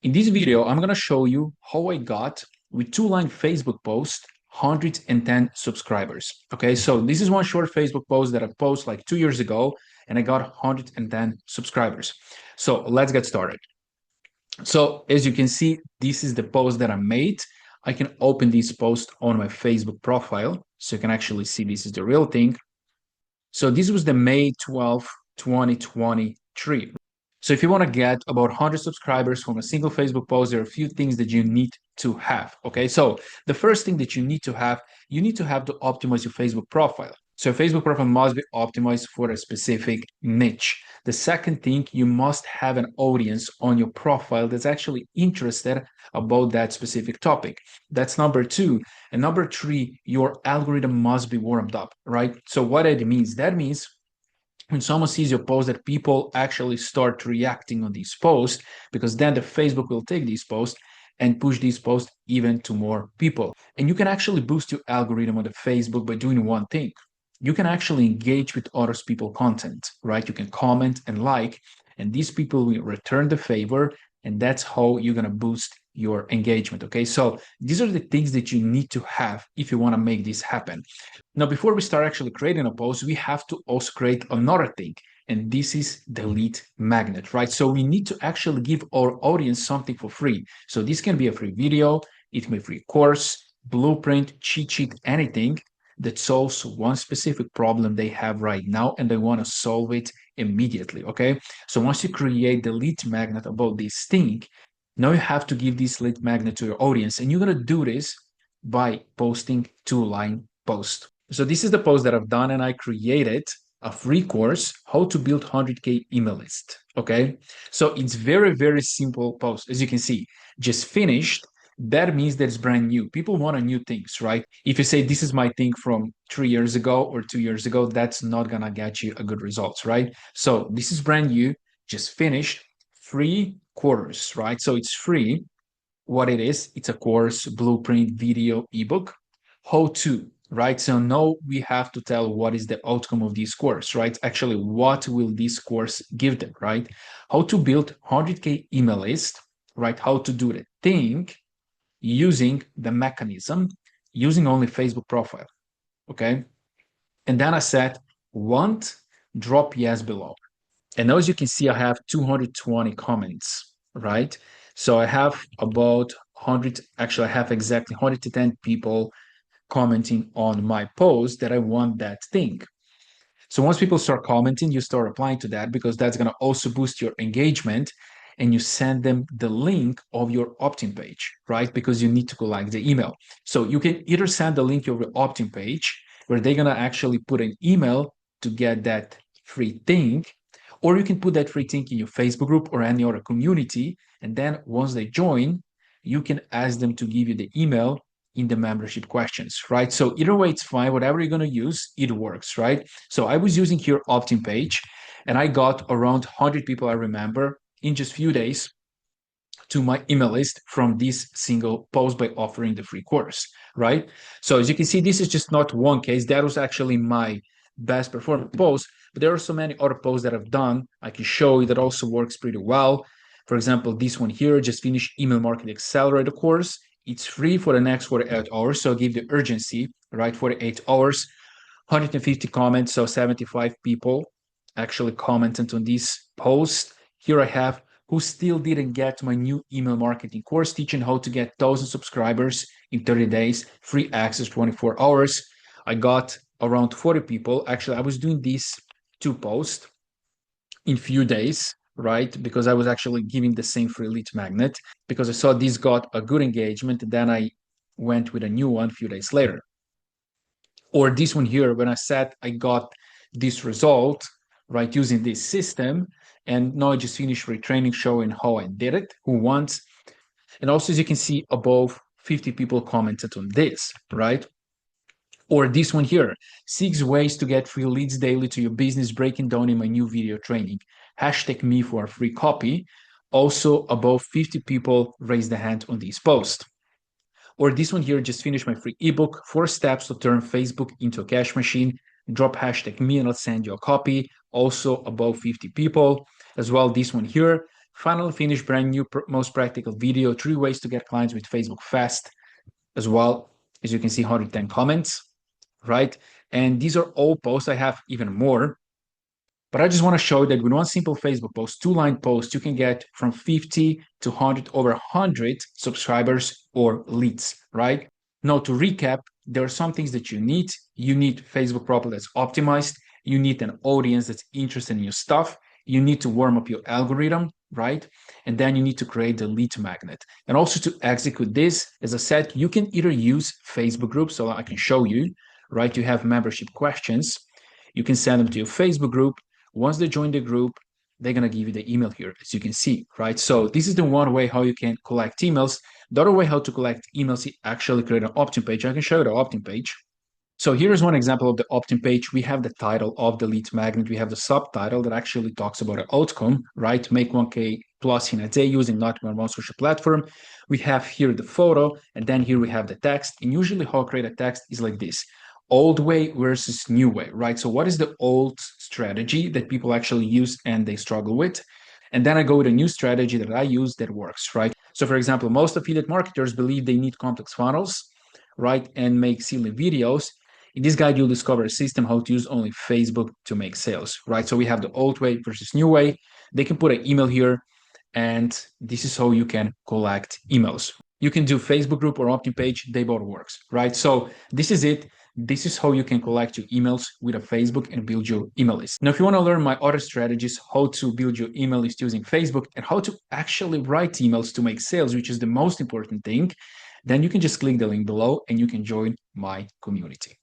In this video, I'm going to show you how I got, with two-line Facebook post, 110 subscribers. Okay, so this is one short Facebook post that I posted like 2 years ago, and I got 110 subscribers. So let's get started. So as you can see, this is the post that I made. I can open this post on my Facebook profile, so you can actually see this is the real thing. So this was the May 12th, 2023. So if you want to get about 100 subscribers from a single Facebook post, there are a few things that you need to have. Okay, so the first thing that you need to have to optimize your Facebook profile. So your Facebook profile must be optimized for a specific niche. The second thing, you must have an audience on your profile that's actually interested about that specific topic. That's number two. And number three, your algorithm must be warmed up, right? So what that means? That means when someone sees your post that people actually start reacting on these posts, because then the Facebook will take these posts and push these posts even to more people. And you can actually boost your algorithm on the Facebook by doing one thing. You can actually engage with other people's content, right? You can comment and like, and these people will return the favor, and that's how you're going to boost your engagement. Okay, so these are the things that you need to have if you want to make this happen. Now, before we start actually creating a post, we have to also create another thing, and this is the lead magnet, right? So we need to actually give our audience something for free. So this can be a free video, it can be a free course, blueprint, cheat sheet, anything that solves one specific problem they have right now and they want to solve it immediately. Okay, so once you create the lead magnet about this thing, now you have to give this lead magnet to your audience, and you're going to do this by posting two-line post. So this is the post that I've done, and I created a free course, how to build 100K email list. Okay, so it's very simple post. As you can see, just finished. That means that it's brand new. People want new things, right? If you say this is my thing from 3 years ago or 2 years ago, that's not gonna get you a good results, right? So this is brand new, just finished, free course, right? So it's free. What it is, it's a course, blueprint, video, ebook, how to, right? So now we have to tell what is the outcome of this course, right? Actually, what will this course give them, right? How to build 100K email list, right? How to do the thing using the mechanism, using only Facebook profile, okay? And then I said, want, drop yes below. And now as you can see, I have 220 comments, right? So I have about 100, actually I have exactly 110 people commenting on my post that I want that thing. So once people start commenting, you start replying to that, because that's going to also boost your engagement, and you send them the link of your opt-in page, right? Because you need to collect the email. So you can either send the link of your opt-in page where they're going to actually put an email to get that free thing, or you can put that free thing in your Facebook group or any other community. And then once they join, you can ask them to give you the email in the membership questions, right? So either way, it's fine. Whatever you're going to use, it works, right? So I was using here opt-in page, and I got around 100 people, I remember, in just a few days to my email list from this single post by offering the free course, right? So as you can see, this is just not one case. That was actually my best performing post, but there are so many other posts that I've done. I can show you that also works pretty well. For example, this one here, just finished email marketing accelerator course. It's free for the next 48 hours. So I'll give the urgency, right? 48 hours, 150 comments. So 75 people actually commented on this post. Here I have who still didn't get my new email marketing course teaching how to get 1,000 subscribers in 30 days, free access 24 hours. I got around 40 people. Actually, I was doing these two posts in few days, right? Because I was actually giving the same free lead magnet, because I saw this got a good engagement. Then I went with a new one a few days later. Or this one here, when I said I got this result, right, using this system, and now I just finished retraining showing how I did it, who wants. And also, as you can see above, 50 people commented on this, right? Or this one here, 6 ways to get free leads daily to your business, breaking down in my new video training. Hashtag me for a free copy. Also, above 50 people raised the hand on this post. Or this one here, just finished my free ebook, 4 steps to turn Facebook into a cash machine. Drop hashtag me and I'll send you a copy. Also above 50 people. As well, this one here, Finally, finish brand new, most practical video, 3 ways to get clients with Facebook fast, as well. As you can see, 110 comments, right? And these are all posts. I have even more, but I just want to show that with one simple Facebook post, 2-line post, you can get from 50 to 100, over 100 subscribers or leads, right? Now, to recap, there are some things that you need. You need Facebook profile that's optimized. You need an audience that's interested in your stuff. You need to warm up your algorithm, right? And then you need to create the lead magnet. And also to execute this, as I said, you can either use Facebook groups, so I can show you, right? You have membership questions. You can send them to your Facebook group. Once they join the group, they're going to give you the email here, as you can see, right? So this is the one way how you can collect emails. The other way how to collect emails is actually create an opt-in page. I can show you the opt-in page. So here's one example of the opt-in page. We have the title of the lead magnet. We have the subtitle that actually talks about an outcome, right? Make 1K plus in a day using not one social platform. We have here the photo, and then here we have the text. And usually how I create a text is like this: old way versus new way, right? So what is the old strategy that people actually use and they struggle with? And then I go with a new strategy that I use that works, right? So for example, most affiliate marketers believe they need complex funnels, right? And make silly videos. In this guide, you'll discover a system how to use only Facebook to make sales, right? So we have the old way versus new way. They can put an email here, and this is how you can collect emails. You can do Facebook group or opt-in page, they both works, right? So this is it. This is how you can collect your emails with a Facebook and build your email list. Now, if you want to learn my other strategies, how to build your email list using Facebook and how to actually write emails to make sales, which is the most important thing, then you can just click the link below and you can join my community.